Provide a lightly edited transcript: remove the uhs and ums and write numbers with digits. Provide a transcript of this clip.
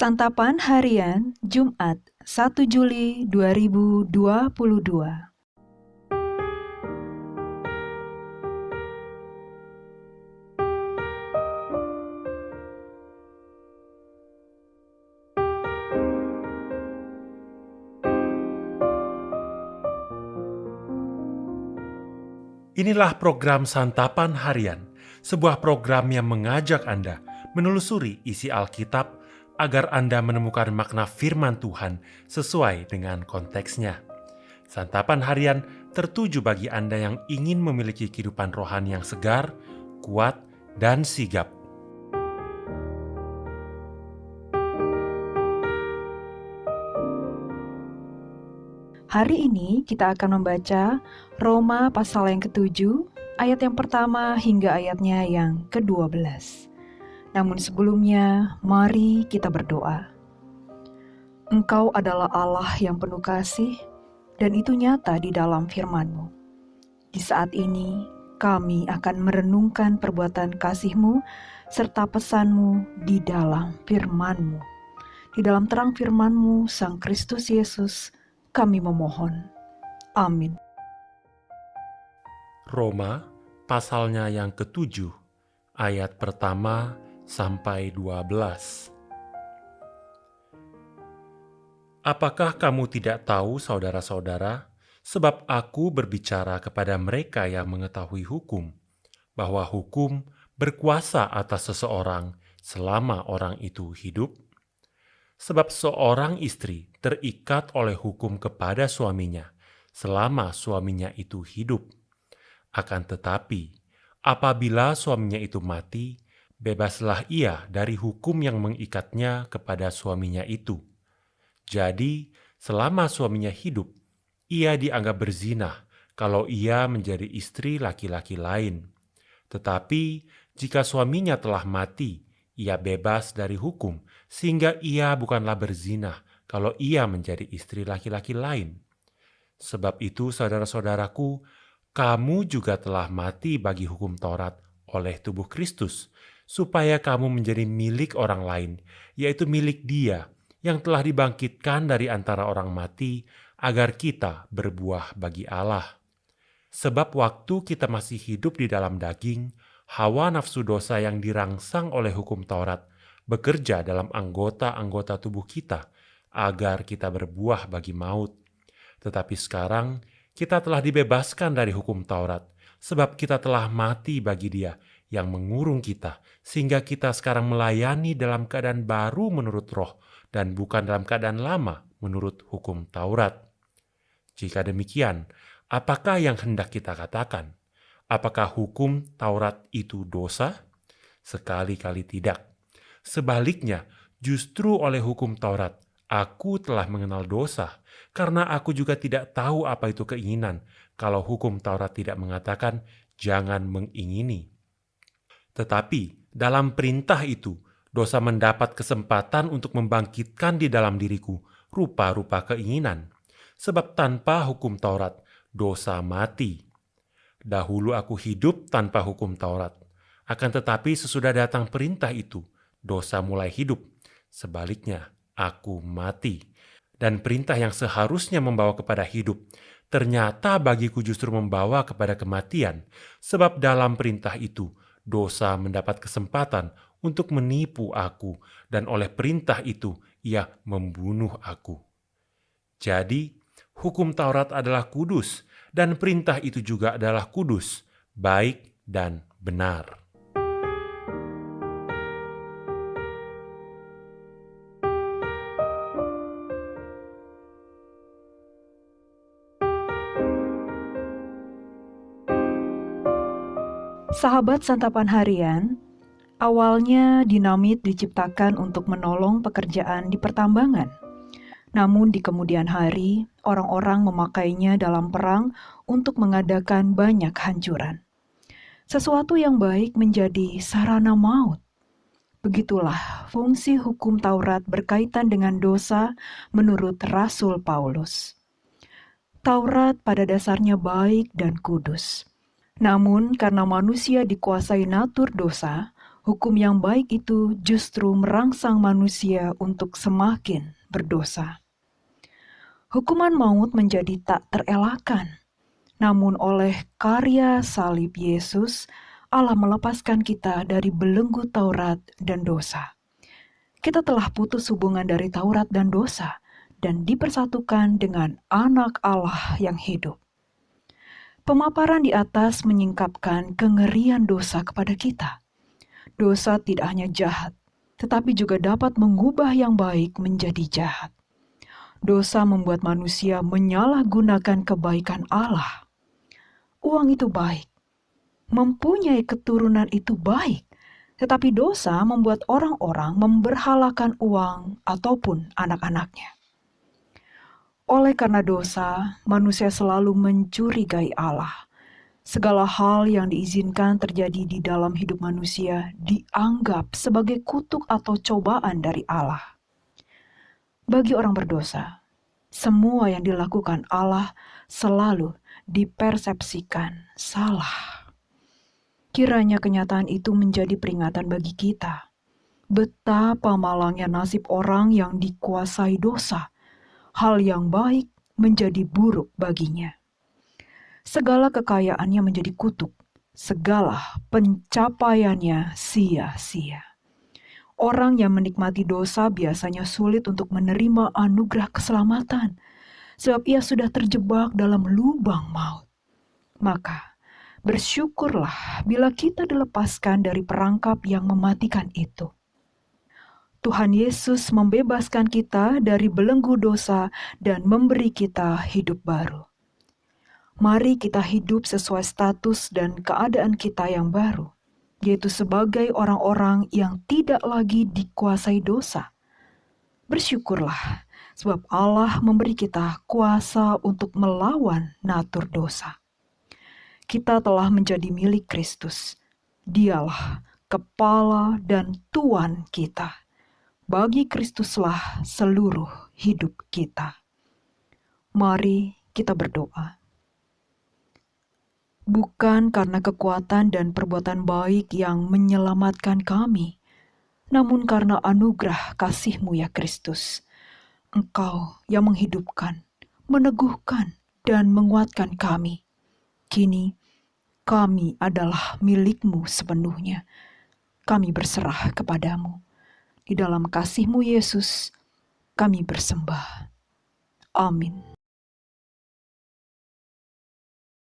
Santapan Harian Jumat 1 Juli 2022. Inilah program Santapan Harian, sebuah program yang mengajak Anda menelusuri isi Alkitab agar Anda menemukan makna firman Tuhan sesuai dengan konteksnya. Santapan Harian tertuju bagi Anda yang ingin memiliki kehidupan rohani yang segar, kuat, dan sigap. Hari ini kita akan membaca Roma pasal yang ke-7, ayat yang pertama hingga ayatnya yang ke-12. Namun sebelumnya, mari kita berdoa. Engkau adalah Allah yang penuh kasih, dan itu nyata di dalam firman-Mu. Di saat ini, kami akan merenungkan perbuatan kasih-Mu serta pesan-Mu di dalam firman-Mu. Di dalam terang firman-Mu, Sang Kristus Yesus, kami memohon. Amin. Roma pasalnya yang ke-7, ayat pertama sampai 12. Apakah kamu tidak tahu, saudara-saudara, sebab aku berbicara kepada mereka yang mengetahui hukum, bahwa hukum berkuasa atas seseorang selama orang itu hidup? Sebab seorang istri terikat oleh hukum kepada suaminya selama suaminya itu hidup. Akan tetapi, apabila suaminya itu mati, bebaslah ia dari hukum yang mengikatnya kepada suaminya itu. Jadi, selama suaminya hidup, ia dianggap berzina kalau ia menjadi istri laki-laki lain. Tetapi, jika suaminya telah mati, ia bebas dari hukum, sehingga ia bukanlah berzina kalau ia menjadi istri laki-laki lain. Sebab itu, saudara-saudaraku, kamu juga telah mati bagi hukum Taurat oleh tubuh Kristus, supaya kamu menjadi milik orang lain, yaitu milik Dia yang telah dibangkitkan dari antara orang mati, agar kita berbuah bagi Allah. Sebab waktu kita masih hidup di dalam daging, hawa nafsu dosa yang dirangsang oleh hukum Taurat bekerja dalam anggota-anggota tubuh kita agar kita berbuah bagi maut. Tetapi sekarang kita telah dibebaskan dari hukum Taurat, sebab kita telah mati bagi Dia yang mengurung kita, sehingga kita sekarang melayani dalam keadaan baru menurut roh dan bukan dalam keadaan lama menurut hukum Taurat. Jika demikian, apakah yang hendak kita katakan? Apakah hukum Taurat itu dosa? Sekali-kali tidak. Sebaliknya, justru oleh hukum Taurat, aku telah mengenal dosa, karena aku juga tidak tahu apa itu keinginan, kalau hukum Taurat tidak mengatakan, jangan mengingini. Tetapi, dalam perintah itu, dosa mendapat kesempatan untuk membangkitkan di dalam diriku rupa-rupa keinginan. Sebab tanpa hukum Taurat, dosa mati. Dahulu aku hidup tanpa hukum Taurat. Akan tetapi sesudah datang perintah itu, dosa mulai hidup. Sebaliknya, aku mati. Dan perintah yang seharusnya membawa kepada hidup, ternyata bagiku justru membawa kepada kematian. Sebab dalam perintah itu, dosa mendapat kesempatan untuk menipu aku. Dan oleh perintah itu, ia membunuh aku. Jadi, hukum Taurat adalah kudus, dan perintah itu juga adalah kudus, baik dan benar. Sahabat Santapan Harian, awalnya dinamit diciptakan untuk menolong pekerjaan di pertambangan. Namun di kemudian hari, orang-orang memakainya dalam perang untuk mengadakan banyak hancuran. Sesuatu yang baik menjadi sarana maut. Begitulah fungsi hukum Taurat berkaitan dengan dosa menurut Rasul Paulus. Taurat pada dasarnya baik dan kudus. Namun karena manusia dikuasai natur dosa, Hukum yang baik itu justru merangsang manusia untuk semakin berdosa. Hukuman maut menjadi tak terelakkan. Namun oleh karya salib Yesus, Allah melepaskan kita dari belenggu Taurat dan dosa. Kita telah putus hubungan dari Taurat dan dosa dan dipersatukan dengan Anak Allah yang hidup. Pemaparan di atas menyingkapkan kengerian dosa kepada kita. Dosa tidak hanya jahat, tetapi juga dapat mengubah yang baik menjadi jahat. Dosa membuat manusia menyalahgunakan kebaikan Allah. Uang itu baik, mempunyai keturunan itu baik, tetapi dosa membuat orang-orang memberhalakan uang ataupun anak-anaknya. Oleh karena dosa, manusia selalu mencurigai Allah. Segala hal yang diizinkan terjadi di dalam hidup manusia dianggap sebagai kutuk atau cobaan dari Allah. Bagi orang berdosa, semua yang dilakukan Allah selalu dipersepsikan salah. Kiranya kenyataan itu menjadi peringatan bagi kita. Betapa malangnya nasib orang yang dikuasai dosa. Hal yang baik menjadi buruk baginya. Segala kekayaannya menjadi kutuk. Segala pencapaiannya sia-sia. Orang yang menikmati dosa biasanya sulit untuk menerima anugerah keselamatan, sebab ia sudah terjebak dalam lubang maut. Maka, bersyukurlah bila kita dilepaskan dari perangkap yang mematikan itu. Tuhan Yesus membebaskan kita dari belenggu dosa dan memberi kita hidup baru. Mari kita hidup sesuai status dan keadaan kita yang baru, yaitu sebagai orang-orang yang tidak lagi dikuasai dosa. Bersyukurlah, sebab Allah memberi kita kuasa untuk melawan natur dosa. Kita telah menjadi milik Kristus. Dialah kepala dan Tuan kita. Bagi Kristuslah seluruh hidup kita. Mari kita berdoa. Bukan karena kekuatan dan perbuatan baik yang menyelamatkan kami, namun karena anugerah kasih-Mu ya Kristus. Engkau yang menghidupkan, meneguhkan, dan menguatkan kami. Kini, kami adalah milik-Mu sepenuhnya. Kami berserah kepadamu. Di dalam kasih-Mu Yesus, kami bersembah. Amin.